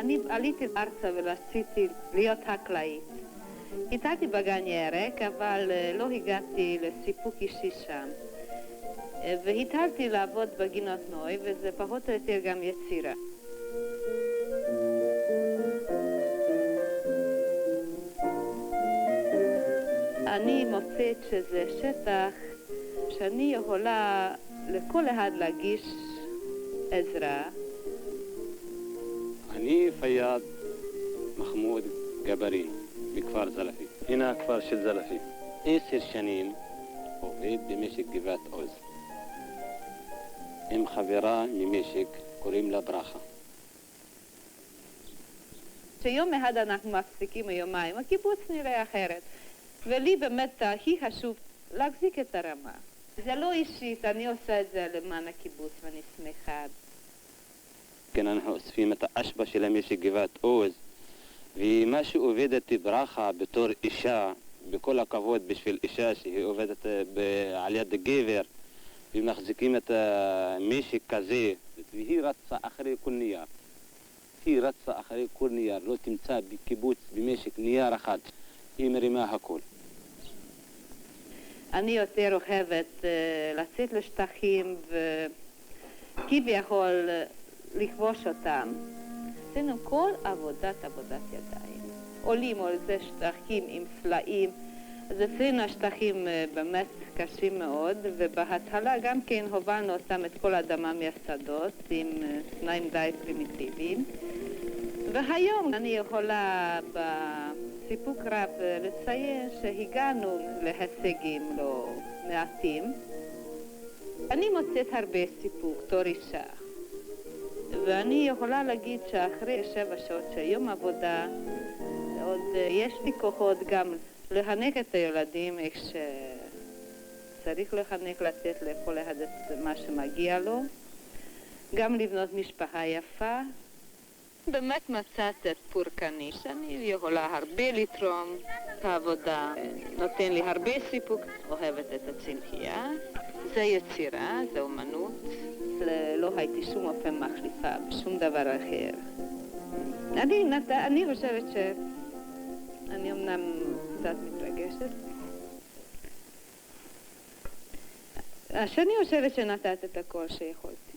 אני עליתי ארצה ורציתי להיות חקלאית. התחלתי בגן ירק, אבל לא הגעתי לסיפוק אישי שם. והתחלתי לעבוד בגינות נוי, וזה פחות או יותר גם יצירה. אני מוצאת שזה שטח שאני יכולה לכל אחד להגיש עזרה. אני פייד מחמוד ג'בארין מכפר זלפי. הנה הכפר של זלפי. 10 שנים עובד במשק גבעת עוז. עם חברה ממשק קוראים לה ברכה. שיום אחד אנחנו מפסיקים יומיים, הקיבוץ נראה אחרת. ולי באמת הכי חשוב להחזיק את הרמה. זה לא אישית, אני עושה את זה למען הקיבוץ ואני שמחה. כן, אנחנו אוספים את האשפה של המשק גבעת עוז, ומה שעובדת ברכה בתור אישה, בכל הכבוד בשביל אישה שהיא עובדת על יד גבר, ומחזיקים את המשק כזה, והיא רצה אחרי כל נייר. היא רצה אחרי כל נייר, לא תמצא בקיבוץ במשק נייר אחד, היא מרימה הכל. אני יותר אוהבת לצאת לשטחים וכביכול לכבוש אותם. עשינו כל עבודת ידיים. עולים על זה שטחים עם סלעים. אז עשינו שטחים באמת קשים מאוד, ובהתחלה גם כן הובלנו אותם את כל האדמה מהשדות עם תנאים די פרימיטיביים. והיום אני יכולה בסיפוק רב לציין שהגענו להישגים לא מעטים. אני מוצאת הרבה סיפוק, תור אישה. ואני יכולה להגיד שאחרי 7 שעות של יום עבודה, עוד יש לי כוחות גם לחנך את הילדים איך שצריך לחנך, לתת לכל אחד את מה שמגיע לו, גם לבנות משפחה יפה. באמת מצאת את פורקני, שאני יכולה הרבה לתרום את העבודה, נותן לי הרבה סיפוק, אוהבת את הצמחייה, זה יצירה, זה אומנות, לא הייתי שום אופן מחליפה בשום דבר אחר. אני חושבת שאני אמנם קצת מתרגשת, שאני חושבת שנתת את הכל שיכולתי.